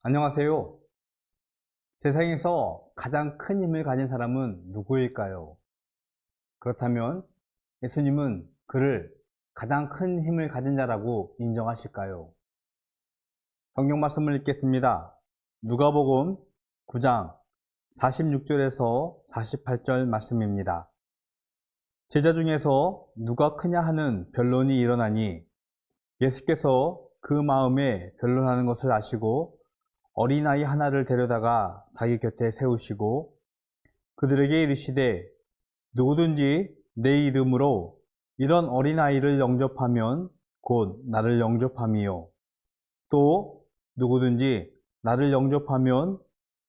안녕하세요. 세상에서 가장 큰 힘을 가진 사람은 누구일까요? 그렇다면 예수님은 그를 가장 큰 힘을 가진 자라고 인정하실까요? 성경 말씀을 읽겠습니다. 누가복음 9장 46절에서 48절 말씀입니다. 제자 중에서 누가 크냐 하는 변론이 일어나니 예수께서 그 마음에 변론하는 것을 아시고 어린아이 하나를 데려다가 자기 곁에 세우시고 그들에게 이르시되 누구든지 내 이름으로 이런 어린아이를 영접하면 곧 나를 영접함이요 또 누구든지 나를 영접하면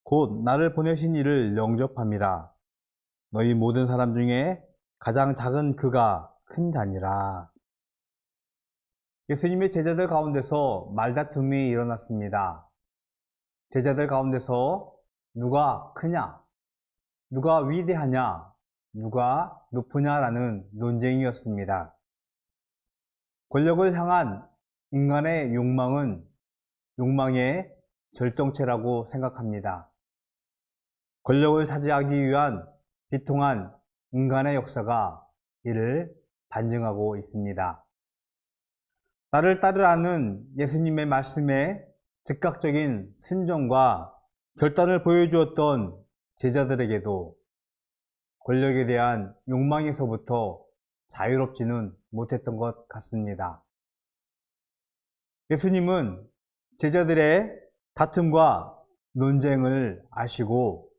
곧 나를 보내신 이를 영접함이라. 너희 모든 사람 중에 가장 작은 그가 큰 자니라. 예수님의 제자들 가운데서 말다툼이 일어났습니다. 제자들 가운데서 누가 크냐, 누가 위대하냐, 누가 높으냐라는 논쟁이었습니다. 권력을 향한 인간의 욕망은 욕망의 절정체라고 생각합니다. 권력을 차지하기 위한 비통한 인간의 역사가 이를 반증하고 있습니다. 나를 따르라는 예수님의 말씀에 즉각적인 순종과 결단을 보여주었던 제자들에게도 권력에 대한 욕망에서부터 자유롭지는 못했던 것 같습니다. 예수님은 제자들의 다툼과 논쟁을 아시고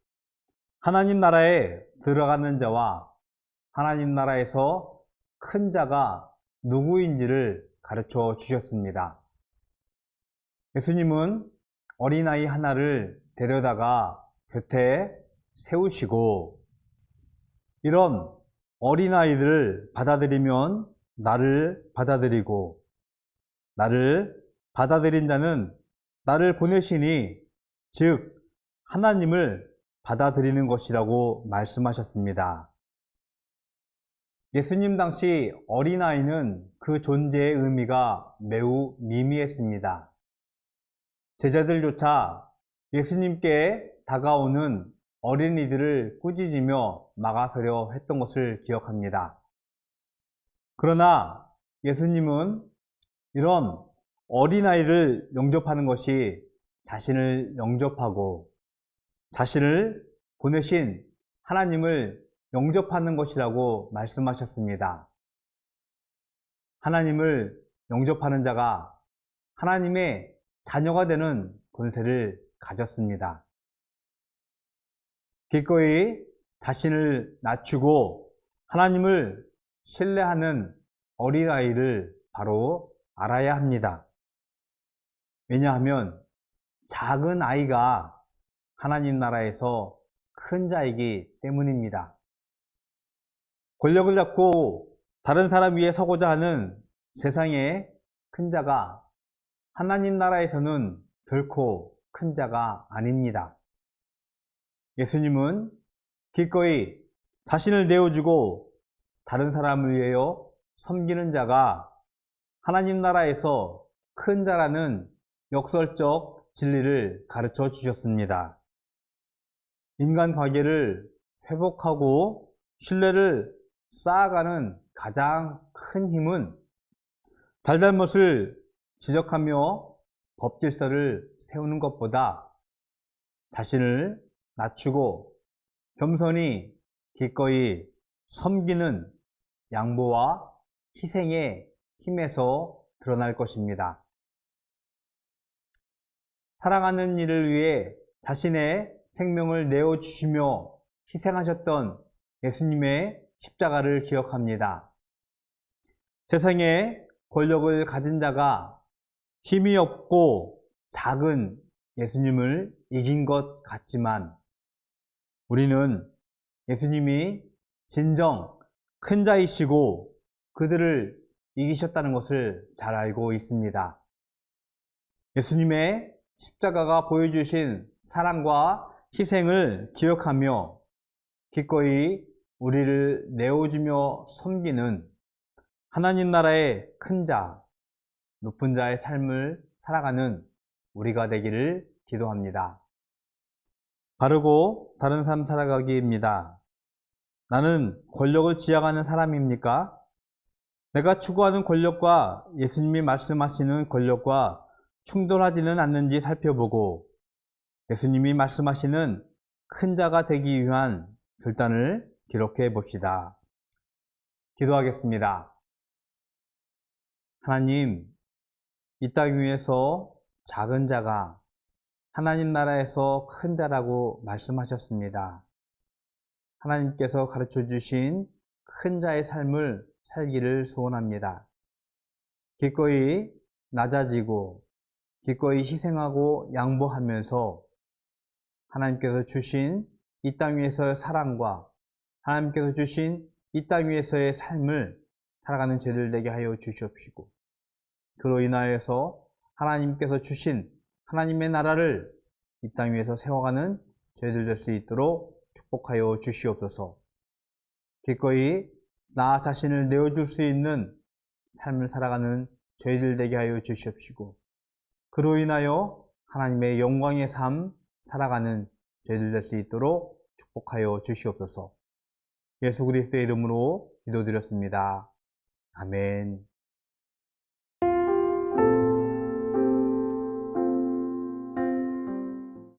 하나님 나라에 들어가는 자와 하나님 나라에서 큰 자가 누구인지를 가르쳐 주셨습니다. 예수님은 어린아이 하나를 데려다가 곁에 세우시고 이런 어린아이를 받아들이면 나를 받아들이고 나를 받아들인 자는 나를 보내시니 즉 하나님을 받아들이는 것이라고 말씀하셨습니다. 예수님 당시 어린아이는 그 존재의 의미가 매우 미미했습니다. 제자들조차 예수님께 다가오는 어린이들을 꾸짖으며 막아서려 했던 것을 기억합니다. 그러나 예수님은 이런 어린아이를 영접하는 것이 자신을 영접하고 자신을 보내신 하나님을 영접하는 것이라고 말씀하셨습니다. 하나님을 영접하는 자가 하나님의 자녀가 되는 권세를 가졌습니다. 기꺼이 자신을 낮추고 하나님을 신뢰하는 어린아이를 바로 알아야 합니다. 왜냐하면 작은 아이가 하나님 나라에서 큰 자이기 때문입니다. 권력을 잡고 다른 사람 위에 서고자 하는 세상의 큰 자가 하나님 나라에서는 결코 큰 자가 아닙니다. 예수님은 기꺼이 자신을 내어주고 다른 사람을 위하여 섬기는 자가 하나님 나라에서 큰 자라는 역설적 진리를 가르쳐 주셨습니다. 인간 관계를 회복하고 신뢰를 쌓아가는 가장 큰 힘은 잘잘못을 지적하며 법질서를 세우는 것보다 자신을 낮추고 겸손히 기꺼이 섬기는 양보와 희생의 힘에서 드러날 것입니다. 사랑하는 이를 위해 자신의 생명을 내어주시며 희생하셨던 예수님의 십자가를 기억합니다. 세상에 권력을 가진 자가 힘이 없고 작은 예수님을 이긴 것 같지만 우리는 예수님이 진정 큰 자이시고 그들을 이기셨다는 것을 잘 알고 있습니다. 예수님의 십자가가 보여주신 사랑과 희생을 기억하며 기꺼이 우리를 내어주며 섬기는 하나님 나라의 큰 자, 높은 자의 삶을 살아가는 우리가 되기를 기도합니다. 바르고 다른 삶 살아가기입니다. 나는 권력을 지향하는 사람입니까? 내가 추구하는 권력과 예수님이 말씀하시는 권력과 충돌하지는 않는지 살펴보고 예수님이 말씀하시는 큰 자가 되기 위한 결단을 기록해 봅시다. 기도하겠습니다. 하나님, 이 땅 위에서 작은 자가 하나님 나라에서 큰 자라고 말씀하셨습니다. 하나님께서 가르쳐 주신 큰 자의 삶을 살기를 소원합니다. 기꺼이 낮아지고 기꺼이 희생하고 양보하면서 하나님께서 주신 이 땅 위에서의 사랑과 하나님께서 주신 이 땅 위에서의 삶을 살아가는 저희들 되게 하여 주시옵시고 그로 인하여서 하나님께서 주신 하나님의 나라를 이 땅 위에서 세워가는 저희들 될 수 있도록 축복하여 주시옵소서. 기꺼이 나 자신을 내어줄 수 있는 삶을 살아가는 저희들 되게 하여 주시옵시고 그로 인하여 하나님의 영광의 삶 살아가는 저희들 될 수 있도록 축복하여 주시옵소서. 예수 그리스도의 이름으로 기도드렸습니다. 아멘.